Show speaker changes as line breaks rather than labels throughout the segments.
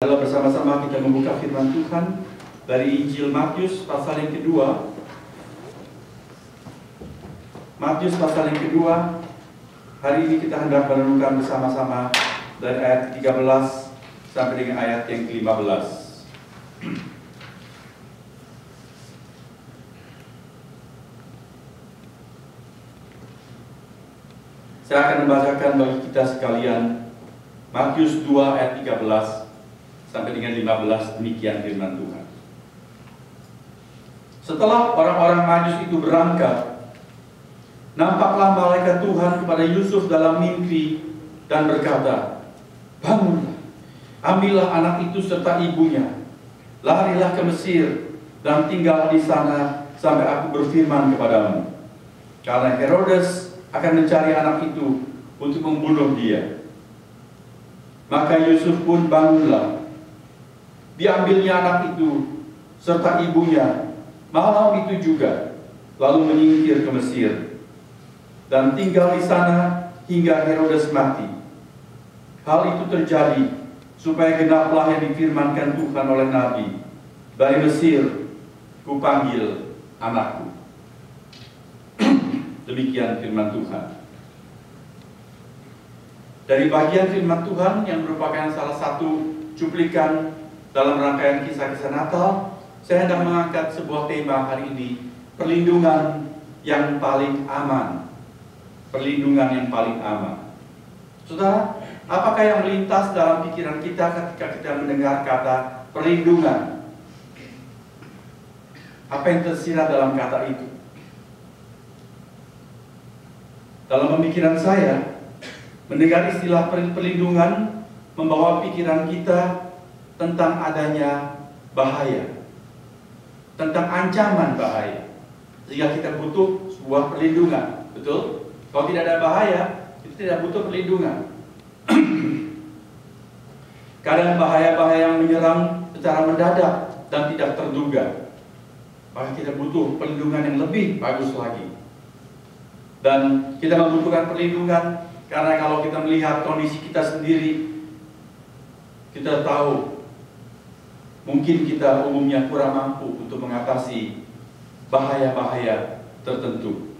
Kalau bersama-sama kita membuka firman Tuhan dari Injil Matius pasal yang kedua. Matius pasal yang kedua. Hari ini kita hendak merenungkan bersama-sama dari ayat 13 sampai dengan ayat yang ke-15. Saya akan membacakan bagi kita sekalian Matius 2 ayat 13 sampai dengan 15, demikian firman Tuhan. Setelah orang-orang Majus itu berangkat, nampaklah malaikat Tuhan kepada Yusuf dalam mimpi dan berkata, "Bangunlah, ambillah anak itu serta ibunya, larilah ke Mesir dan tinggal di sana sampai aku berfirman kepadamu. Karena Herodes akan mencari anak itu untuk membunuh dia." Maka Yusuf pun bangunlah. Diambilnya anak itu serta ibunya malam itu juga, lalu menyingkir ke Mesir dan tinggal di sana hingga Herodes mati. Hal itu terjadi supaya genaplah yang difirmankan Tuhan oleh Nabi, "Dari Mesir kupanggil anakku." Demikian firman Tuhan. Dari bagian firman Tuhan yang merupakan salah satu cuplikan dalam rangkaian kisah-kisah Natal, saya hendak mengangkat sebuah tema hari ini, perlindungan yang paling aman. Perlindungan yang paling aman. Saudara, apakah yang melintas dalam pikiran kita ketika kita mendengar kata perlindungan? Apa yang tersirat dalam kata itu? Dalam pemikiran saya, mendengar istilah perlindungan membawa pikiran kita tentang adanya bahaya, tentang ancaman bahaya, sehingga kita butuh sebuah perlindungan. Betul? Kalau tidak ada bahaya, kita tidak butuh perlindungan. Kadang bahaya-bahaya yang menyerang secara mendadak dan tidak terduga, maka kita butuh perlindungan yang lebih bagus lagi. Dan kita membutuhkan perlindungan karena kalau kita melihat kondisi kita sendiri, kita tahu mungkin kita umumnya kurang mampu untuk mengatasi bahaya-bahaya tertentu.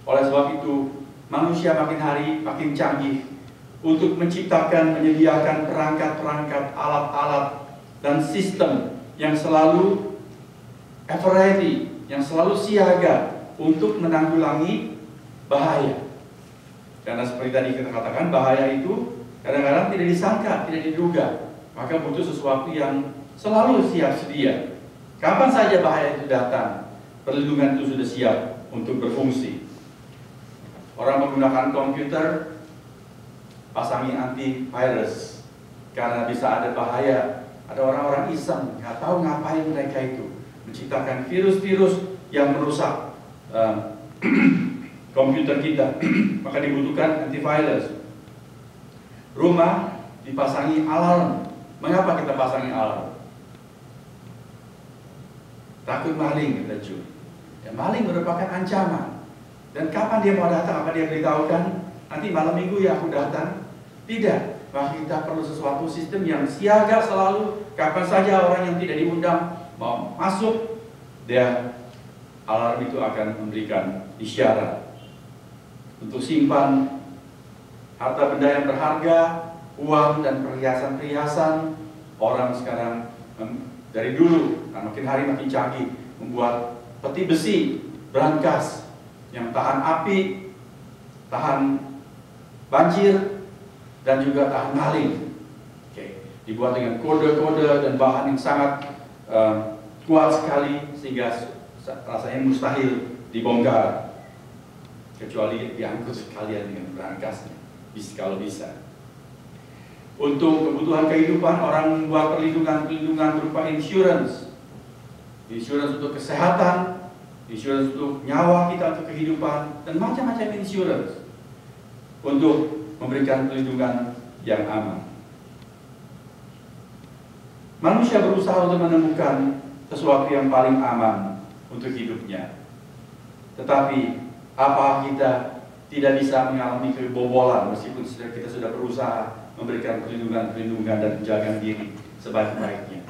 Oleh sebab itu, manusia makin hari makin canggih untuk menciptakan, menyediakan perangkat-perangkat, alat-alat, dan sistem yang selalu ever ready, yang selalu siaga untuk menanggulangi bahaya. Karena seperti tadi kita katakan, bahaya itu kadang-kadang tidak disangka, tidak diduga. Maka butuh sesuatu yang selalu siap sedia. Kapan saja bahaya itu datang, perlindungan itu sudah siap untuk berfungsi. Orang menggunakan komputer, pasangi antivirus, karena bisa ada bahaya. Ada orang-orang iseng, nggak tahu ngapain mereka itu, menciptakan virus-virus yang merusak komputer kita. Maka dibutuhkan antivirus. Rumah dipasangi alarm. Mengapa kita pasangi alarm? Takut maling, kita cuy. Ya, maling merupakan ancaman. Dan kapan dia mau datang? Apa dia beritahukan? Nanti malam minggu ya aku datang? Tidak. Maka kita perlu sesuatu sistem yang siaga selalu. Kapan saja orang yang tidak diundang mau masuk, dia alarm itu akan memberikan isyarat. Untuk simpan harta benda yang berharga, uang dan perhiasan-perhiasan, orang sekarang dari dulu, makin hari makin canggih, membuat peti besi, brankas yang tahan api, tahan banjir, dan juga tahan maling. Dibuat dengan kode-kode dan bahan yang sangat kuat sekali, sehingga rasanya mustahil dibongkar, kecuali diangkut sekalian dengan brankasnya, kalau bisa. Untuk kebutuhan kehidupan, orang membuat perlindungan berupa insurance untuk kesehatan, insurance untuk nyawa kita, untuk kehidupan, dan macam-macam insurance untuk memberikan perlindungan yang aman. Manusia berusaha untuk menemukan sesuatu yang paling aman untuk hidupnya. Tetapi apa kita tidak bisa mengalami kebobolan meskipun kita sudah berusaha memberikan perlindungan dan penjagaan diri sebaik-baiknya.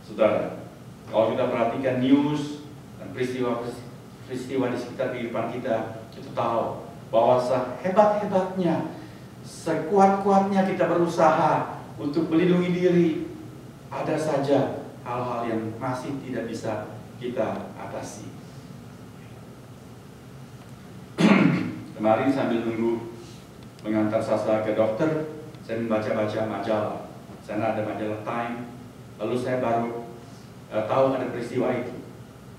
Saudara, kalau kita perhatikan news dan peristiwa di sekitar kehidupan kita, kita tahu bahwa sehebat-hebatnya, sekuat-kuatnya kita berusaha untuk melindungi diri, ada saja hal-hal yang masih tidak bisa kita atasi. Kemarin sambil nunggu mengantar Sasa ke dokter, saya membaca-baca majalah. Sana ada majalah Time. Lalu saya baru tahu ada peristiwa itu.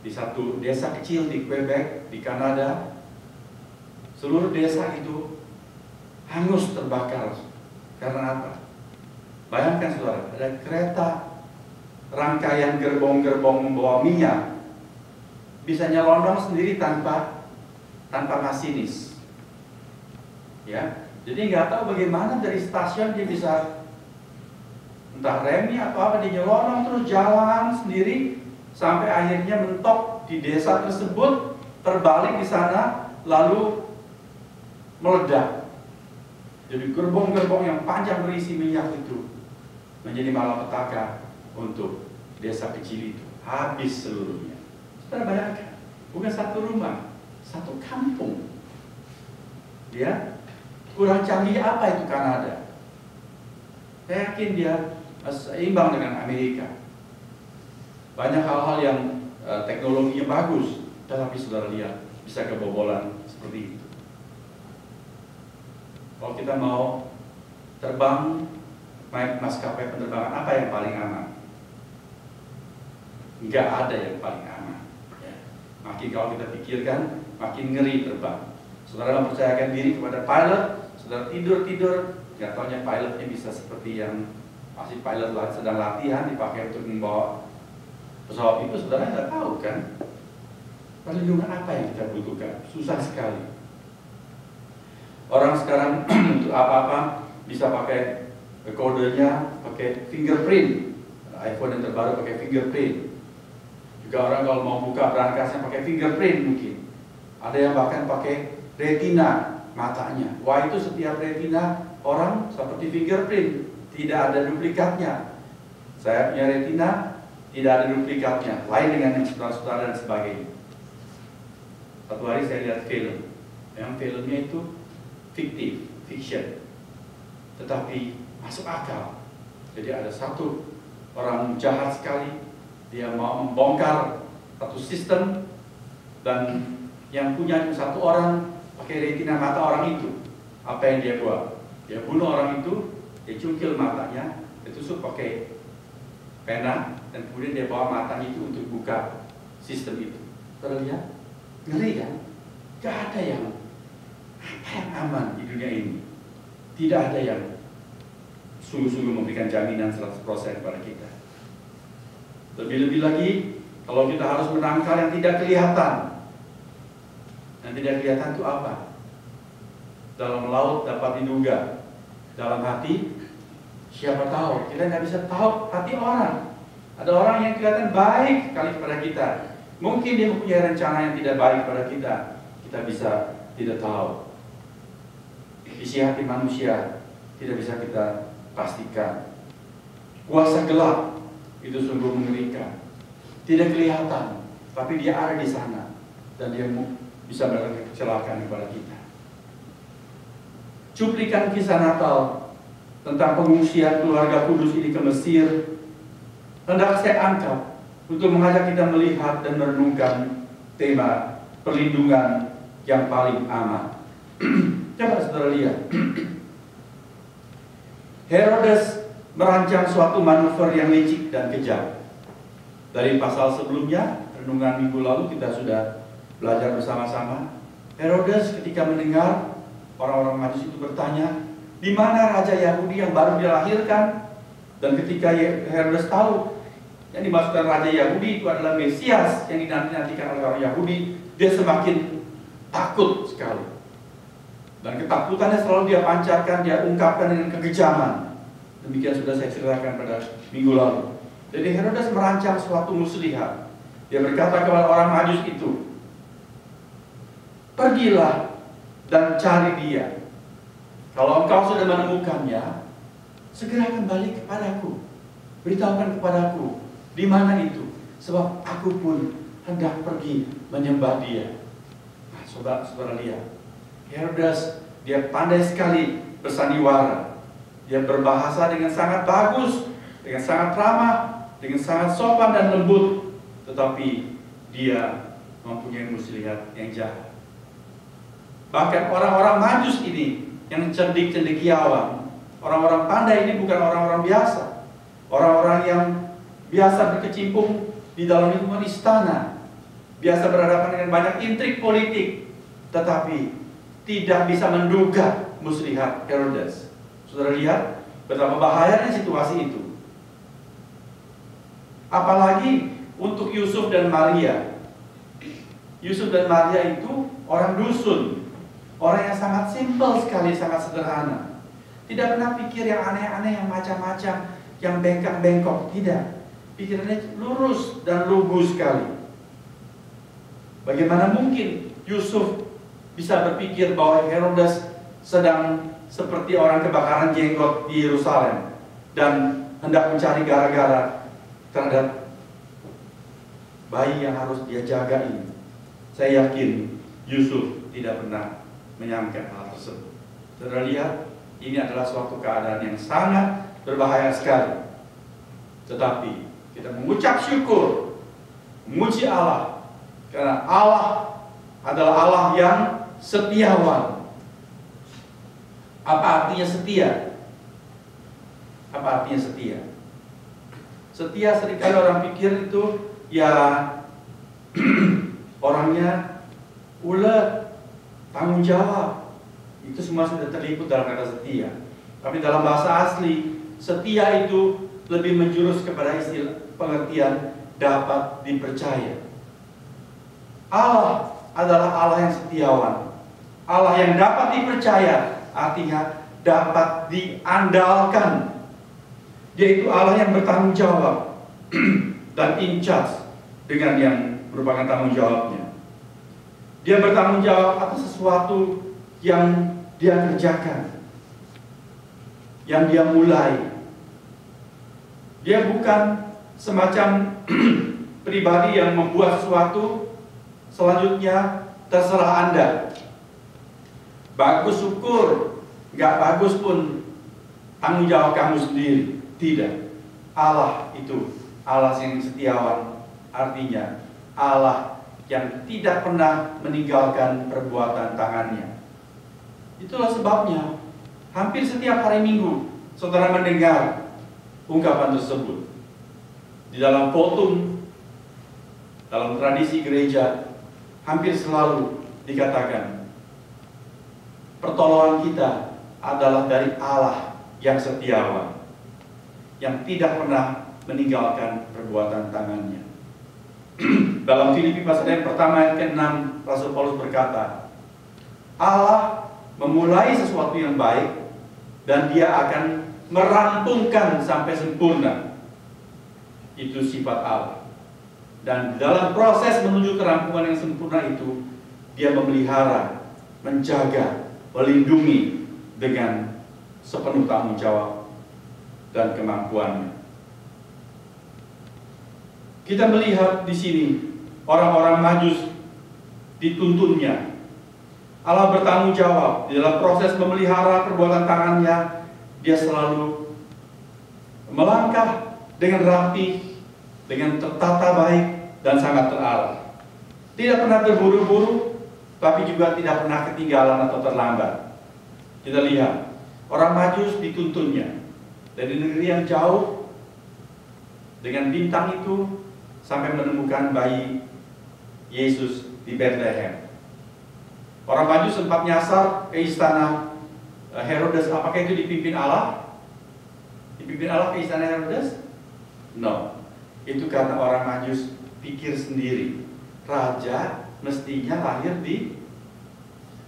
Di satu desa kecil di Quebec, di Kanada, seluruh desa itu hangus terbakar. Karena apa? Bayangkan saudara, ada kereta rangkaian gerbong-gerbong membawa minyak bisa nyelonong sendiri tanpa masinis. Ya, jadi nggak tahu bagaimana dari stasiun dia bisa entah remnya atau apa, dia nyelonong terus jalan sendiri sampai akhirnya mentok di desa tersebut, terbalik di sana lalu meledak. Jadi gerbong-gerbong yang panjang berisi minyak itu menjadi malapetaka untuk desa kecil itu, habis seluruhnya. Saudara bayangkan, bukan satu rumah, satu kampung. Ya, kurang canggih apa itu Kanada? Saya yakin dia seimbang dengan Amerika. Banyak hal-hal yang teknologinya bagus, tetapi saudara lihat bisa kebobolan seperti itu. Kalau kita mau terbang naik maskapai penerbangan, apa yang paling aman? Enggak ada yang paling aman. Ya. Makin kalau kita pikirkan, makin ngeri terbang. Saudara mempercayakan diri kepada pilot, saudara tidur-tidur, nggak taunya pilotnya bisa seperti yang masih pilot sedang latihan dipakai untuk membawa pesawat itu, saudara nggak tahu kan? Perlindungan apa yang kita butuhkan? Susah sekali. Orang sekarang untuk apa-apa bisa pakai kodenya, pakai fingerprint. iPhone yang terbaru pakai fingerprint. Juga orang kalau mau buka berangkasnya pakai fingerprint mungkin. Ada yang bahkan pakai retina matanya. Wah, itu setiap retina orang seperti fingerprint, tidak ada duplikatnya. Saya punya retina, tidak ada duplikatnya. Lain dengan yang saudara-saudara dan sebagainya. Satu hari saya lihat film, yang filmnya itu fiktif, fiction, tetapi masuk akal. Jadi ada satu orang jahat sekali, dia mau membongkar satu sistem, dan yang punya satu orang pakai retina mata orang itu. Apa yang dia buat? Dia bunuh orang itu, dia cungkil matanya, dia tusuk pakai pena, dan kemudian dia bawa matanya itu untuk buka sistem itu. Terlihat ngeri kan? Gak ada yang aman di dunia ini. Tidak ada yang sungguh-sungguh memberikan jaminan 100% kepada kita. Lebih-lebih lagi, kalau kita harus menangkal yang tidak kelihatan. Yang tidak kelihatan itu apa? Dalam laut dapat diduga, dalam hati siapa tahu. Kita nggak bisa tahu hati orang. Ada orang yang kelihatan baik sekali kepada kita. Mungkin dia mempunyai rencana yang tidak baik kepada kita. Kita bisa tidak tahu. Isi hati manusia tidak bisa kita pastikan. Kuasa gelap itu sungguh mengerikan. Tidak kelihatan, tapi dia ada di sana dan dia bisa melakukan kecelakaan kepada kita. Cuplikan kisah Natal tentang pengungsian keluarga kudus ini ke Mesir hendak saya angkat untuk mengajak kita melihat dan merenungkan tema perlindungan yang paling aman. Coba saudara lihat. Herodes merancang suatu manuver yang licik dan kejam. Dari pasal sebelumnya, renungan minggu lalu kita sudah belajar bersama-sama. Herodes ketika mendengar orang-orang Majus itu bertanya, di mana raja Yahudi yang baru dilahirkan? Dan ketika Herodes tahu yang dimaksudkan raja Yahudi itu adalah Mesias yang dinanti-nantikan oleh orang Yahudi, dia semakin takut sekali. Dan ketakutannya selalu dia pancarkan, dia ungkapkan dengan kekejaman. Demikian sudah saya ceritakan pada minggu lalu. Jadi Herodes merancang suatu muslihat. Dia berkata kepada orang Majus itu, pergilah dan cari dia, Kalau engkau sudah menemukannya, segera kembali kepadaku. Beritahukan kepadaku, di mana itu. Sebab aku pun hendak pergi menyembah dia. Nah, saudara lihat. Herodes, dia pandai sekali bersandiwara. Dia berbahasa dengan sangat bagus, dengan sangat ramah, dengan sangat sopan dan lembut. Tetapi dia mempunyai muslihat yang jahat. Bahkan orang-orang Majus ini yang cendekiawan, orang-orang pandai ini bukan orang-orang biasa. Orang-orang yang biasa berkecimpung di dalam lingkungan istana, biasa berhadapan dengan banyak intrik politik, tetapi tidak bisa menduga muslihat Herodes. Saudara lihat betapa bahayanya situasi itu. Apalagi untuk Yusuf dan Maria. Yusuf dan Maria itu orang dusun, orang yang sangat simpel sekali, sangat sederhana. Tidak pernah pikir yang aneh-aneh, yang macam-macam, yang bengkak-bengkok. Tidak. Pikirannya lurus dan lugu sekali. Bagaimana mungkin Yusuf bisa berpikir bahwa Herodes sedang seperti orang kebakaran jenggot di Yerusalem dan hendak mencari gara-gara terhadap bayi yang harus dia jaga ini. Saya yakin Yusuf tidak pernah menyangka hal tersebut. Saudara lihat, ini adalah suatu keadaan yang sangat berbahaya sekali. Tetapi kita mengucap syukur, memuji Allah, karena Allah adalah Allah yang setiawan. Apa artinya setia? Apa artinya setia? Setia seringkali orang pikir itu ya orangnya ulet, tanggung jawab. Itu semua sudah terliput dalam kata setia. Tapi dalam bahasa asli, setia itu lebih menjurus kepada istilah pengertian dapat dipercaya. Allah adalah Allah yang setiawan. Allah yang dapat dipercaya, artinya dapat diandalkan. Dia itu Allah yang bertanggung jawab dan in charge dengan yang merupakan tanggung jawabnya. Dia bertanggung jawab atas sesuatu yang dia kerjakan, yang dia mulai. Dia bukan semacam pribadi yang membuat sesuatu, selanjutnya terserah Anda. Bagus syukur, nggak bagus pun tanggung jawab kamu sendiri. Tidak. Allah itu Allah yang setiawan, artinya Allah yang tidak pernah meninggalkan perbuatan tangannya. Itulah sebabnya hampir setiap hari Minggu saudara mendengar ungkapan tersebut. Di dalam fotum, dalam tradisi gereja, hampir selalu dikatakan pertolongan kita adalah dari Allah yang setiawan, yang tidak pernah meninggalkan perbuatan tangannya. Dalam Filipi pasal yang pertama ayat ke-6, Rasul Paulus berkata, Allah memulai sesuatu yang baik dan dia akan merampungkan sampai sempurna. Itu sifat Allah. Dan dalam proses menuju kerampungan yang sempurna itu, dia memelihara, menjaga, melindungi dengan sepenuh tanggung jawab dan kemampuannya. Kita melihat di sini orang-orang Majus dituntunnya. Allah bertanggung jawab di dalam proses memelihara perbuatan tangannya. Dia selalu melangkah dengan rapi, dengan tertata baik dan sangat terarah. Tidak pernah terburu-buru, tapi juga tidak pernah ketinggalan atau terlambat. Kita lihat orang Majus dituntunnya dari negeri yang jauh dengan bintang itu sampai menemukan bayi Yesus di Bethlehem. Orang Majus sempat nyasar ke istana Herodes. Apakah itu dipimpin Allah? Dipimpin Allah ke istana Herodes? No. Itu karena orang Majus pikir sendiri. Raja mestinya lahir di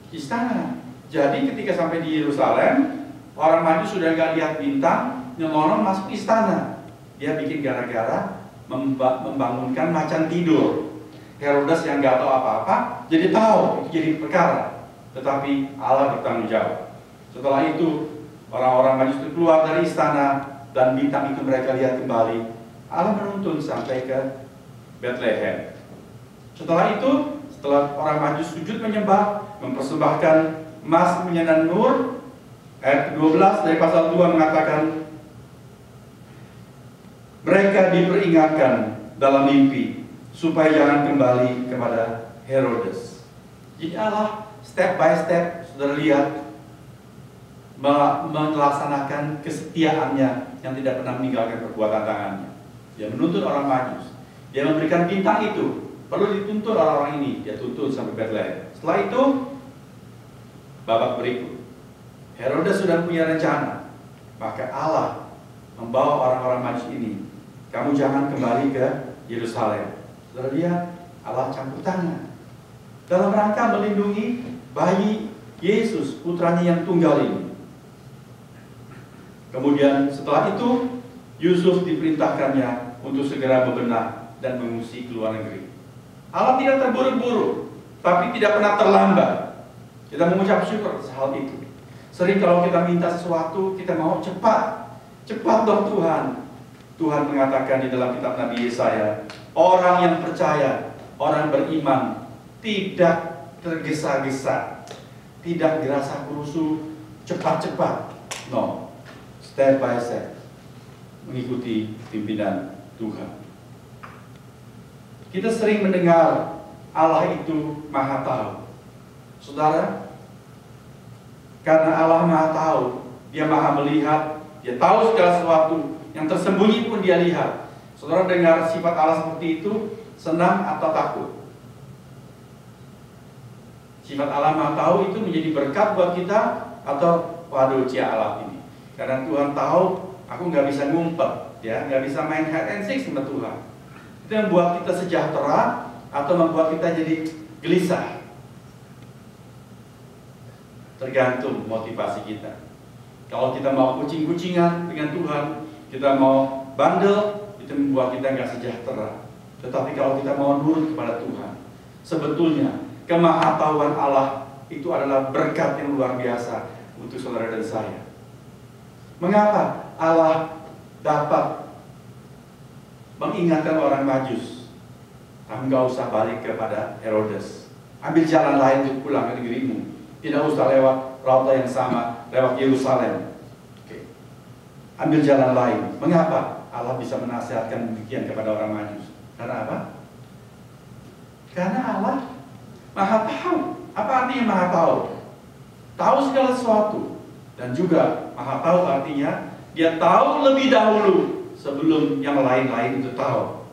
istana. Jadi ketika sampai di Yerusalem, orang Majus sudah gak lihat bintang, nyelonong masuk istana. Dia bikin gara-gara membangunkan macan tidur. Herodes yang gak tahu apa-apa jadi tahu, itu jadi perkara. Tetapi Allah bertanggung jawab. Setelah itu orang-orang Majus itu keluar dari istana dan bintang itu mereka lihat kembali. Allah menuntun sampai ke Bethlehem. Setelah itu, setelah orang Majus sujud menyembah, mempersembahkan emas, minyak dan nur, ayat 12 dari pasal 2 mengatakan, mereka diperingatkan dalam mimpi supaya jangan kembali kepada Herodes. Jadi Allah step by step sudah lihat melaksanakan kesetiaannya yang tidak pernah meninggalkan perbuatan tangannya. Dia menuntut orang Majus. Dia memberikan bintang itu. Perlu dituntut orang-orang ini. Dia tuntut sampai Bethlehem. Setelah itu, babak berikut. Herodes sudah punya rencana. Maka Allah membawa orang-orang Majus ini. Kamu jangan kembali ke Yerusalem. Saudara lihat, Allah campur tangan. Dalam rangka melindungi bayi Yesus, putranya yang tunggal ini. Kemudian setelah itu, Yusuf diperintahkannya untuk segera bebenah dan mengungsi ke luar negeri. Allah tidak terburu-buru, tapi tidak pernah terlambat. Kita mengucap syukur atas hal itu. Sering kalau kita minta sesuatu, kita mau cepat. Cepat dong Tuhan. Tuhan mengatakan di dalam kitab Nabi Yesaya, orang yang percaya, orang beriman, tidak tergesa-gesa, tidak gerasa gerusu, cepat-cepat. No, step by step, mengikuti pimpinan Tuhan. Kita sering mendengar Allah itu Maha Tahu. Saudara, karena Allah Maha Tahu, Dia Maha Melihat, Dia tahu segala sesuatu, yang tersembunyi pun Dia lihat. Saudara dengar sifat Allah seperti itu, senang atau takut? Sifat Allah Maha Tahu itu menjadi berkat buat kita, atau waduh cia Allah ini. Karena Tuhan tahu, aku nggak bisa ngumpet, ya, nggak bisa main hide and seek sama Tuhan. Itu yang membuat kita sejahtera atau membuat kita jadi gelisah. Tergantung motivasi kita. Kalau kita mau kucing-kucingan dengan Tuhan, kita mau bandel, itu membuat kita nggak sejahtera. Tetapi kalau kita mau nurut kepada Tuhan, sebetulnya kemahatauan Allah itu adalah berkat yang luar biasa untuk saudara dan saya. Mengapa Allah dapat mengingatkan orang Majus, kamu nggak usah balik kepada Herodes, ambil jalan lain untuk pulang ke negerimu, tidak usah lewat rute yang sama, lewat Yerusalem. Oke. Ambil jalan lain. Mengapa Allah bisa menasihatkan demikian kepada orang Majus? Karena apa? Karena Allah Maha Tahu. Apa artinya Maha Tahu? Tahu segala sesuatu. Dan juga Maha Tahu artinya Dia tahu lebih dahulu sebelum yang lain-lain itu tahu.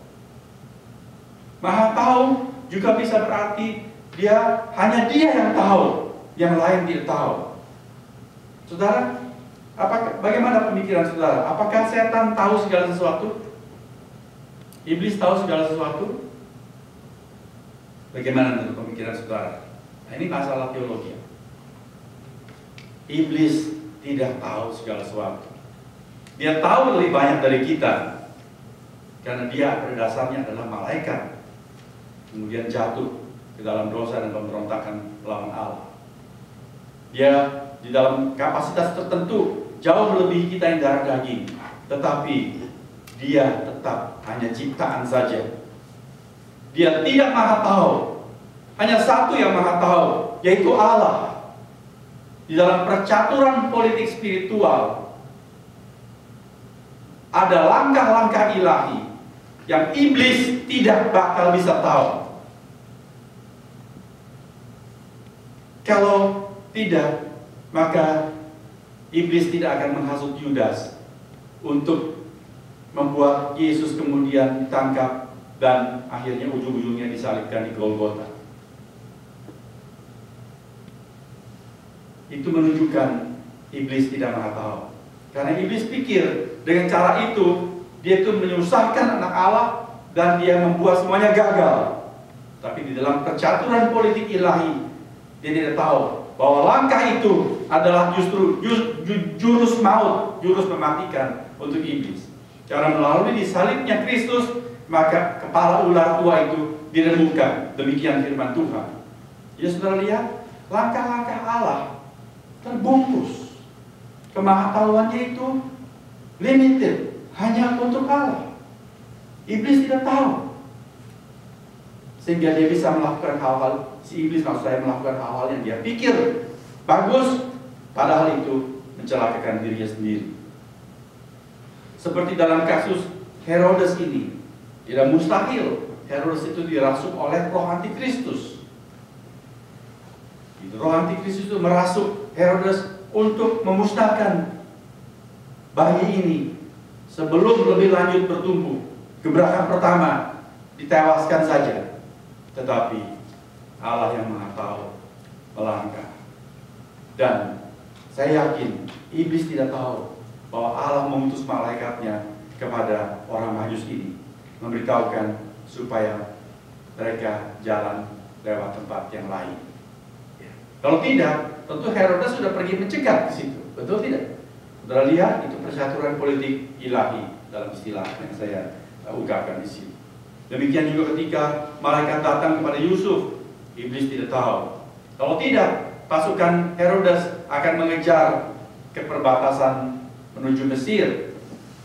Maha Tahu juga bisa berarti hanya Dia yang tahu, yang lain tidak tahu. Saudara, bagaimana pemikiran saudara? Apakah setan tahu segala sesuatu? Iblis tahu segala sesuatu? Bagaimana menurut pemikiran saudara? Nah, ini masalah teologi. Iblis tidak tahu segala sesuatu. Dia tahu lebih banyak dari kita, karena dia pada dasarnya adalah malaikat, kemudian jatuh ke dalam dosa dan pemberontakan melawan Allah. Dia di dalam kapasitas tertentu jauh melebihi kita yang darah daging, tetapi dia tetap hanya ciptaan saja. Dia tidak Maha Tahu. Hanya satu yang Maha Tahu, yaitu Allah. Di dalam percaturan politik spiritual ada langkah-langkah ilahi yang iblis tidak bakal bisa tahu. Kalau tidak, maka iblis tidak akan menghasut Yudas untuk membuat Yesus kemudian ditangkap dan akhirnya ujung-ujungnya disalibkan di Golgota. Itu menunjukkan iblis tidak Maha Tahu. Karena iblis pikir dengan cara itu dia itu menyusahkan anak Allah dan dia membuat semuanya gagal. Tapi di dalam percaturan politik ilahi, dia tidak tahu bahwa langkah itu adalah justru jurus maut, jurus mematikan untuk iblis. Karena melalui disalibnya Kristus, maka kepala ular tua itu diremukkan. Demikian firman Tuhan. Ya saudara lihat, langkah-langkah Allah terbungkus Kemahatauannya itu limited, hanya untuk Allah. Iblis tidak tahu. Sehingga dia bisa melakukan hal-hal, si iblis maksud saya melakukan hal-hal yang dia pikir bagus, padahal itu mencelakakan dirinya sendiri. Seperti dalam kasus Herodes ini, tidak mustahil Herodes itu dirasuk oleh roh antikristus. Roh antikristus itu merasuk Herodes untuk memusnahkan bayi ini sebelum lebih lanjut bertumbuh. Gebrakan pertama ditewaskan saja. Tetapi Allah yang Maha Tahu melangkah. Dan saya yakin iblis tidak tahu bahwa Allah mengutus malaikatnya kepada orang Majus ini, memberitahukan supaya mereka jalan lewat tempat yang lain. Kalau tidak, tentu Herodes sudah pergi mencegat di situ, betul tidak? Saudara lihat, itu percaturan politik ilahi dalam istilah yang saya ungkapkan di sini. Demikian juga ketika malaikat datang kepada Yusuf, iblis tidak tahu. Kalau tidak, pasukan Herodes akan mengejar ke perbatasan menuju Mesir.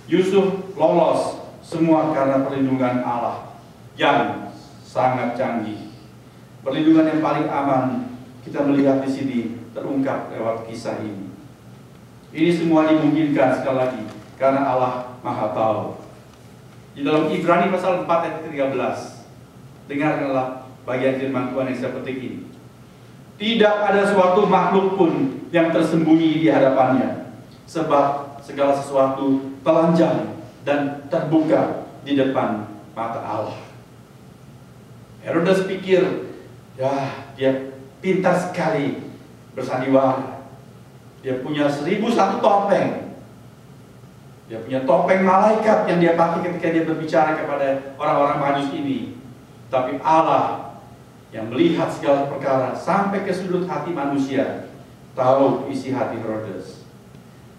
Yusuf lolos semua karena perlindungan Allah yang sangat canggih. Perlindungan yang paling aman kita melihat di sini terungkap lewat kisah ini. Ini semua dimungkinkan sekali lagi karena Allah Maha Tahu. Di dalam Ibrani pasal 4 ayat 13, dengarkanlah bagian firman Tuhan yang saya petik ini. Tidak ada suatu makhluk pun yang tersembunyi di hadapannya, sebab segala sesuatu telanjang dan terbuka di depan mata Allah. Herodes pikir, ya dia pintar sekali bersandiwara. Dia punya 1001 topeng. Dia punya topeng malaikat yang dia pakai ketika dia berbicara kepada orang-orang Majus ini. Tapi Allah yang melihat segala perkara sampai ke sudut hati manusia, tahu isi hati Herodes.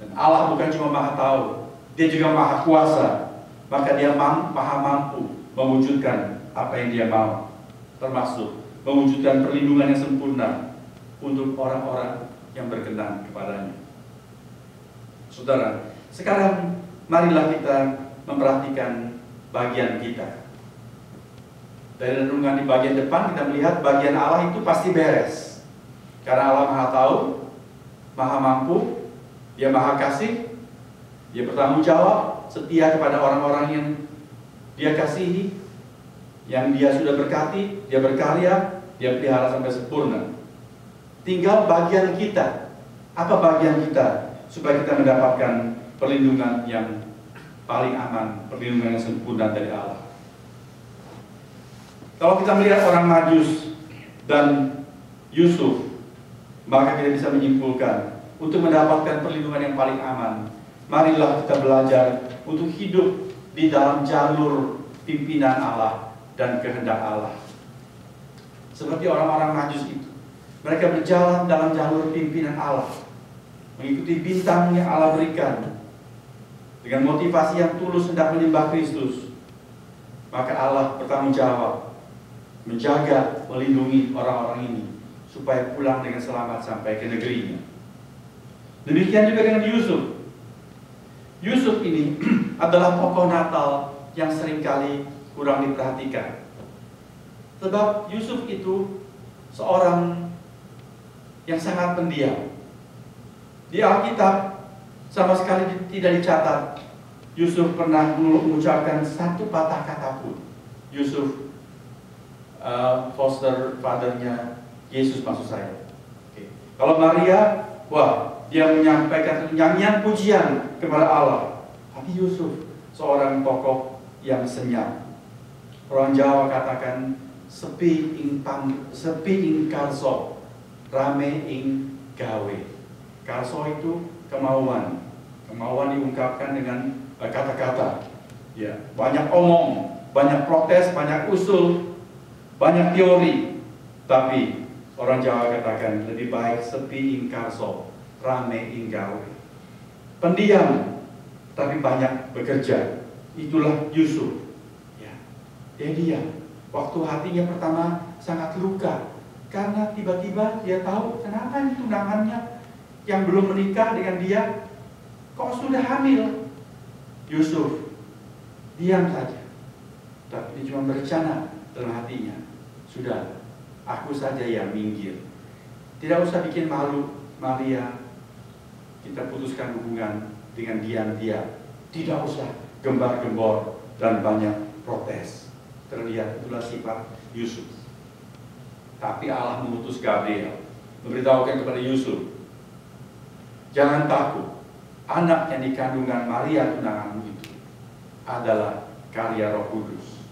Dan Allah bukan cuma Maha Tahu, Dia juga Maha Kuasa. Maka Dia maha mampu mewujudkan apa yang Dia mau, termasuk mewujudkan perlindungan yang sempurna untuk orang-orang yang berkenan kepadanya. Saudara, sekarang marilah kita memperhatikan bagian kita. Dari renungan di bagian depan kita melihat bagian Allah itu pasti beres. Karena Allah Maha Tahu, Maha Mampu, Dia Maha Kasih, Dia bertanggung jawab, setia kepada orang-orang yang Dia kasihi, yang Dia sudah berkati, Dia berkarya, Dia pelihara sampai sempurna. Tinggal bagian kita. Apa bagian kita supaya kita mendapatkan perlindungan yang paling aman, perlindungan yang sempurna dari Allah. Kalau kita melihat orang Majus dan Yusuf, maka kita bisa menyimpulkan untuk mendapatkan perlindungan yang paling aman, marilah kita belajar untuk hidup di dalam jalur pimpinan Allah dan kehendak Allah. Seperti orang-orang Majus itu, mereka berjalan dalam jalur pimpinan Allah, mengikuti bintang yang Allah berikan, dengan motivasi yang tulus hendak menyembah Kristus. Maka Allah bertanggung jawab menjaga, melindungi orang-orang ini supaya pulang dengan selamat sampai ke negerinya. Demikian juga dengan Yusuf. Yusuf ini adalah tokoh Natal yang seringkali kurang diperhatikan. Sebab Yusuf itu seorang yang sangat pendiam. Di Alkitab sama sekali tidak dicatat Yusuf pernah mengucapkan satu patah kata pun. Yusuf foster fathernya Yesus maksud saya. Kalau Maria, wah, dia menyampaikan nyanyian pujian kepada Allah. Tapi Yusuf seorang tokoh yang senyap. Orang Jawa katakan sepi ing karso, rame ing gawe. Karso itu kemauan. Kemauan diungkapkan dengan kata-kata. Ya, banyak omong, banyak protes, banyak usul, banyak teori. Tapi orang Jawa katakan lebih baik sepi ing karso, rame ing gawe. Pendiam tapi banyak bekerja. Itulah Yusuf. Ya, dia diam. Waktu hatinya pertama sangat luka karena tiba-tiba dia tahu kenapa ini tunangannya yang belum menikah dengan dia kok sudah hamil? Yusuf diam saja. Tapi dia cuma berencana dalam hatinya, sudah, aku saja yang minggir. Tidak usah bikin malu Maria. Kita putuskan hubungan dengan diam-diam. Tidak usah gembar-gembor dan banyak protes. Terlihat itulah sifat Yusuf. Tapi Allah mengutus Gabriel, memberitahukan kepada Yusuf, jangan takut, anak yang dikandungan Maria tunanganmu itu adalah karya Roh Kudus.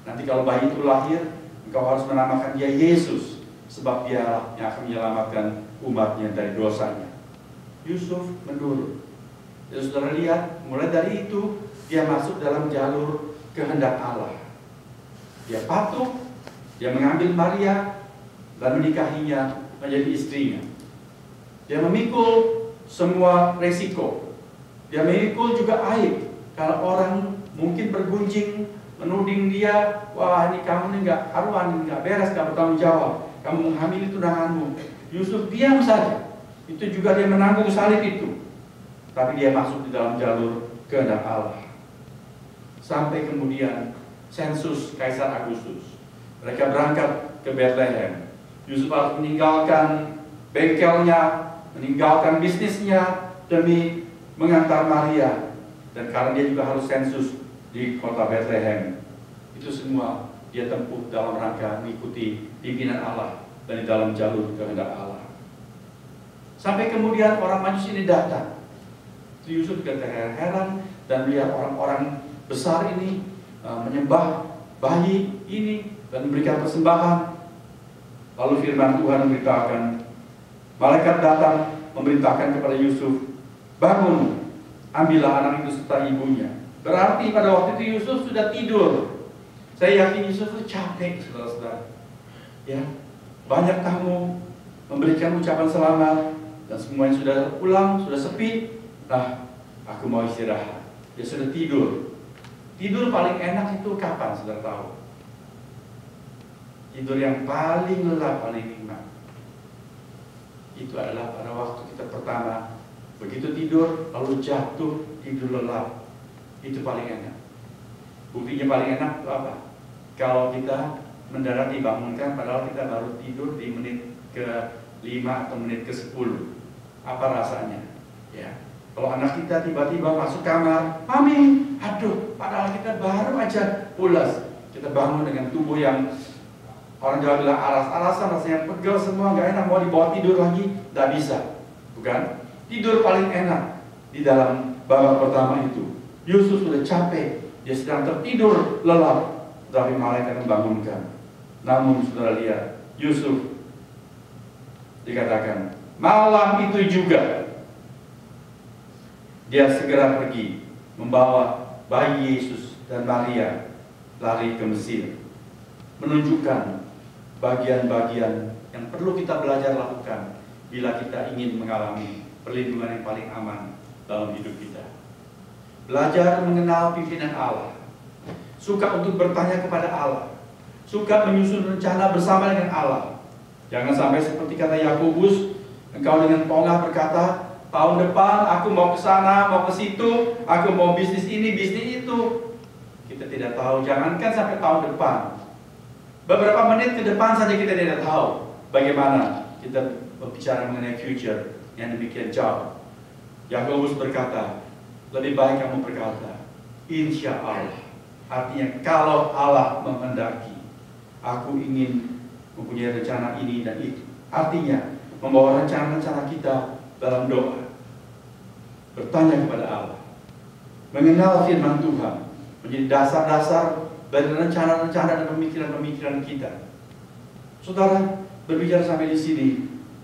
Nanti kalau bayi itu lahir, engkau harus menamakan dia Yesus, sebab dia yang akan menyelamatkan umatnya dari dosanya. Yusuf menurut. Ya, saudara lihat, mulai dari itu dia masuk dalam jalur kehendak Allah. Dia patuh, dia mengambil Maria dan menikahinya menjadi istrinya. Dia memikul semua resiko. Dia memikul juga aib. Kalau orang mungkin bergunjing, menuding dia, wah ini kamu ini nggak karuan, nggak beres, nggak bertanggung jawab. Kamu menghamili tunanganmu. Yusuf diam saja. Itu juga dia menanggung salib itu. Tapi dia masuk di dalam jalur kehendak Allah. Sampai kemudian sensus Kaisar Agustus. Mereka berangkat ke Bethlehem. Yusuf harus meninggalkan bengkelnya, meninggalkan bisnisnya demi mengantar Maria. Dan karena dia juga harus sensus di kota Bethlehem. Itu semua dia tempuh dalam rangka mengikuti pimpinan Allah dan di dalam jalur kehendak Allah. Sampai kemudian orang Majus ini datang. Yusuf juga terheran dan melihat orang-orang besar ini menyembah bayi ini dan memberikan persembahan. Lalu firman Tuhan memberitakan, malaikat datang memerintahkan kepada Yusuf, bangun, ambillah anak itu serta ibunya. Berarti pada waktu itu Yusuf sudah tidur. Saya yakin Yusuf itu capek, saudara-saudara. Ya, banyak tamu memberikan ucapan selamat dan semuanya sudah pulang, sudah sepi. Nah, aku mau istirahat. Dia sudah tidur. Tidur paling enak itu kapan, saudara tahu? Tidur yang paling lelap, paling nikmat. Itu adalah pada waktu kita pertama begitu tidur, lalu jatuh, tidur lelap. Itu paling enak. Buktinya paling enak itu apa? Kalau kita mendarat dibangunkan, padahal kita baru tidur di menit ke-5 atau menit ke-10. Apa rasanya? Ya. Kalau anak kita tiba-tiba masuk kamar, mami, aduh, padahal kita baru aja pulas. Kita bangun dengan tubuh yang orang Jawa bilang alas-alasan, rasanya pegel semua, nggak enak, mau dibawa tidur lagi, nggak bisa. Bukan? Tidur paling enak di dalam babak pertama itu. Yusuf sudah capek, dia sedang tertidur lelap, tapi malaikat membangunkan. Namun saudara lihat, Yusuf dikatakan, malam itu juga dia segera pergi membawa bayi Yesus dan Maria lari ke Mesir, menunjukkan bagian-bagian yang perlu kita belajar lakukan bila kita ingin mengalami perlindungan yang paling aman dalam hidup kita. Belajar mengenal pimpinan Allah, suka untuk bertanya kepada Allah, suka menyusun rencana bersama dengan Allah. Jangan sampai seperti kata Yakobus, engkau dengan pongah berkata, tahun depan aku mau ke sana, mau ke situ, aku mau bisnis ini, bisnis itu. Kita tidak tahu, jangankan sampai tahun depan. Beberapa menit ke depan saja kita tidak tahu bagaimana kita berbicara mengenai future yang demikian jauh. Yakobus berkata, lebih baik kamu berkata, insya Allah. Artinya kalau Allah menghendaki, aku ingin mempunyai rencana ini dan itu. Artinya membawa rencana-rencana kita dalam doa, bertanya kepada Allah, mengenal firman Tuhan menjadi dasar-dasar dari rencana-rencana dan pemikiran-pemikiran kita. Saudara, berbicara sampai di sini,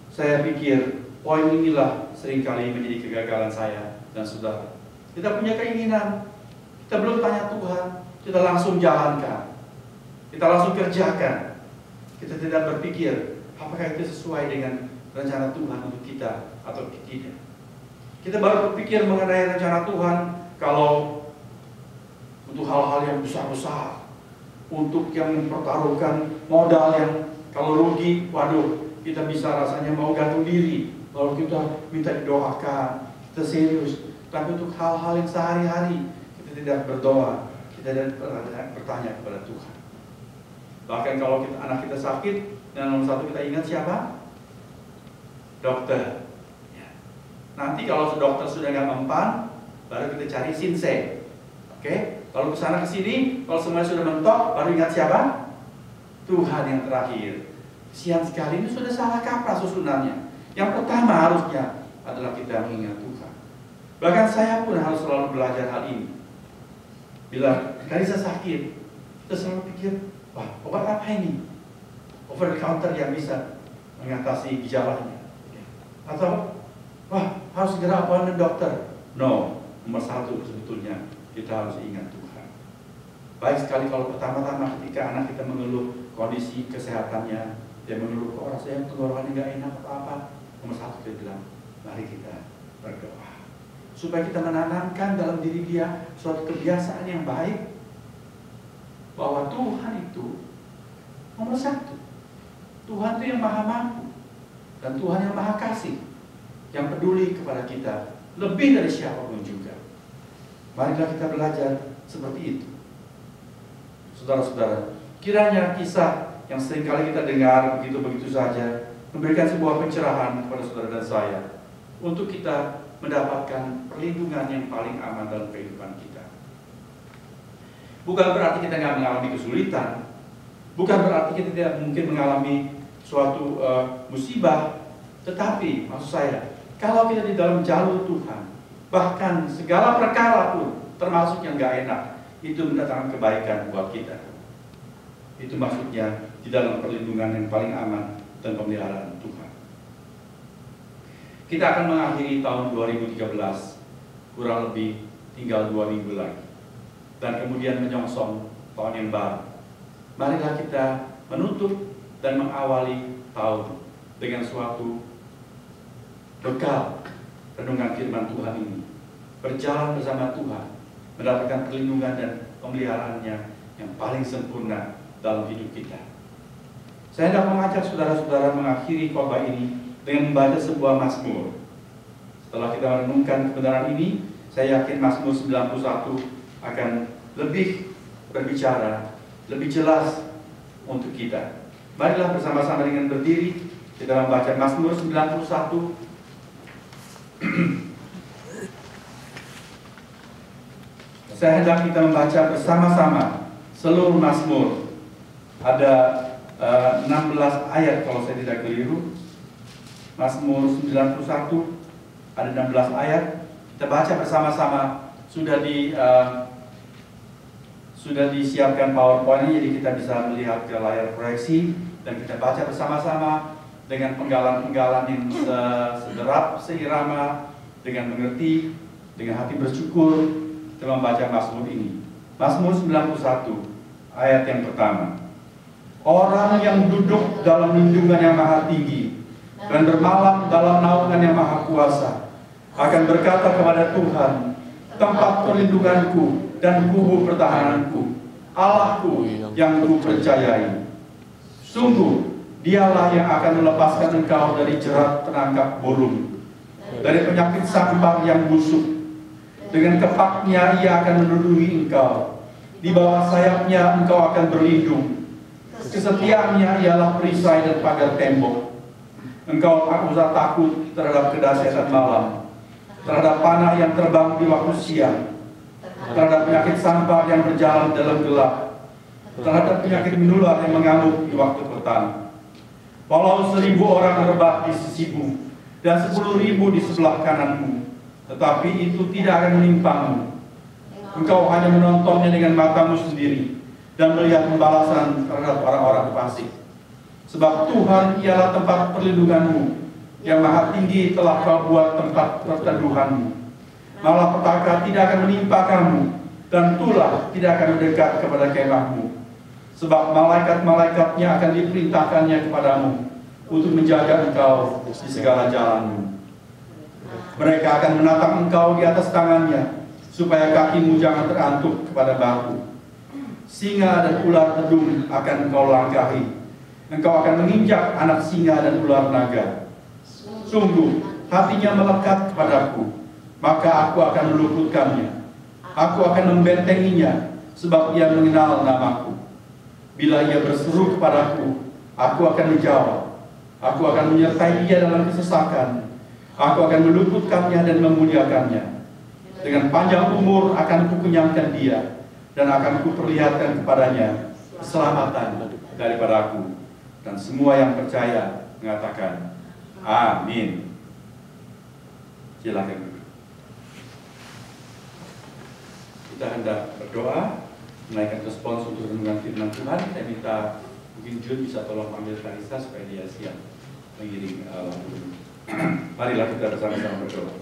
saya pikir poin inilah seringkali menjadi kegagalan saya dan saudara. Kita punya keinginan, kita belum tanya Tuhan, kita langsung jalankan, kita langsung kerjakan. Kita tidak berpikir apakah itu sesuai dengan rencana Tuhan untuk kita atau tidak. Kita baru berpikir mengenai rencana Tuhan kalau untuk hal-hal yang besar-besar, untuk yang mempertaruhkan modal yang kalau rugi, waduh, kita bisa rasanya mau gantung diri. Lalu kita minta didoakan, kita serius. Tapi untuk hal-hal yang sehari-hari kita tidak berdoa, kita tidak bertanya kepada Tuhan. Bahkan kalau anak kita sakit, dan nomor satu kita ingat siapa? Dokter. Ya. Nanti kalau dokter sudah nggak mempan, baru kita cari sinsei. Oke? Kalau kesana kesini, kalau semuanya sudah mentok, baru ingat siapa? Tuhan yang terakhir. Siang sekali ini sudah salah kaprah susunannya. Yang pertama harusnya adalah kita mengingat Tuhan. Bahkan saya pun harus selalu belajar hal ini. Bila Karissa sakit, kita selalu pikir, wah, obat apa ini? Over the counter yang bisa mengatasi gejalanya. Atau, wah, harus segera appointment dokter. No, nomor satu sebetulnya kita harus ingat Tuhan. Baik sekali kalau pertama-tama ketika anak kita mengeluh kondisi kesehatannya, dia mengeluh, kok rasanya tenggorokannya nggak enak atau apa. Nomor satu dia bilang, mari kita berdoa. Supaya kita menanamkan dalam diri dia suatu kebiasaan yang baik, bahwa Tuhan itu nomor satu. Tuhan itu yang maha mampu, dan Tuhan yang maha kasih, yang peduli kepada kita lebih dari siapapun juga. Marilah kita belajar seperti itu. Saudara-saudara, kiranya kisah yang seringkali kita dengar begitu-begitu saja memberikan sebuah pencerahan kepada saudara dan saya untuk kita mendapatkan perlindungan yang paling aman dalam kehidupan kita. Bukan berarti kita nggak mengalami kesulitan, bukan berarti kita tidak mungkin mengalami suatu musibah, tetapi maksud saya, kalau kita di dalam jalur Tuhan, bahkan segala perkara pun, termasuk yang nggak enak, itu mendatangkan kebaikan buat kita. Itu maksudnya di dalam perlindungan yang paling aman dan pemeliharaan Tuhan. Kita akan mengakhiri tahun 2013, kurang lebih tinggal 2 minggu lagi, dan kemudian menyongsong tahun yang baru. Marilah kita menutup dan mengawali tahun dengan suatu bekal renungan firman Tuhan ini, berjalan bersama Tuhan, mendapatkan perlindungan dan pemeliharaannya yang paling sempurna dalam hidup kita. Saya hendak mengajak saudara-saudara mengakhiri khotbah ini dengan membaca sebuah mazmur. Setelah kita merenungkan kebenaran ini, saya yakin Mazmur 91 akan lebih berbicara, lebih jelas untuk kita. Marilah bersama-sama dengan berdiri kita membaca Mazmur 91. Saya hendak kita membaca bersama-sama seluruh Mazmur. Ada 16 ayat kalau saya tidak keliru. Mazmur 91 ada 16 ayat. Kita baca bersama-sama. Sudah disiapkan PowerPoint-nya, jadi kita bisa melihat ke layar proyeksi dan kita baca bersama-sama dengan penggalan-penggalan yang sederap, seirama, dengan mengerti, dengan hati bersyukur. Kita membaca Mazmur ini. Mazmur 91 ayat yang pertama. Orang yang duduk dalam lindungan yang maha tinggi dan bermalam dalam naungan yang maha kuasa akan berkata kepada Tuhan, tempat perlindunganku dan kubu pertahananku, Allahku yang ku percayai. Sungguh, dialah yang akan melepaskan engkau dari jerat penangkap burung, dari penyakit sampar yang busuk. Dengan kepaknya ia akan melindungi engkau, di bawah sayapnya engkau akan berlindung. Kesetiaannya ialah perisai dan pagar tembok. Engkau tak usah takut terhadap kedahsyatan malam, terhadap panah yang terbang di waktu siang, terhadap penyakit sampar yang berjalan dalam gelap, terhadap penyakit menular yang mengamuk di waktu petang. Walau 1000 orang rebah di sisimu dan 10.000 di sebelah kananmu, tetapi itu tidak akan menimpamu. Engkau hanya menontonnya dengan matamu sendiri dan melihat pembalasan terhadap orang-orang fasik. Sebab Tuhan ialah tempat perlindunganmu, yang maha tinggi telah kau buat tempat perteduhanmu. Malapetaka tidak akan menimpa kamu, dan tulah tidak akan mendekat kepada kemahmu. Sebab malaikat-malaikatnya akan diperintahkannya kepadamu untuk menjaga engkau di segala jalanmu. Mereka akan menatang engkau di atas tangannya, supaya kakimu jangan terantuk kepada batu. Singa dan ular tedung akan engkau langkahi. Engkau akan menginjak anak singa dan ular naga. Sungguh, hatinya melekat kepadaku. maka aku akan meluputkannya. Aku akan membentenginya, sebab ia mengenal namaku. Bila ia berseru kepadaku, aku akan menjawab. Aku akan menyertai dia dalam kesesakan. Aku akan meluputkannya dan memuliakannya. Dengan panjang umur akan kukenyangkan dia, dan akan kuperlihatkan kepadanya keselamatan daripada aku. Dan semua yang percaya mengatakan, amin. Silakan. Kita hendak berdoa, menaikkan respons untuk renungan firman Tuhan. Saya minta mungkin Jun bisa tolong panggil Karisa supaya dia siap mengiring lagu. Marilah kita bersama-sama berdoa.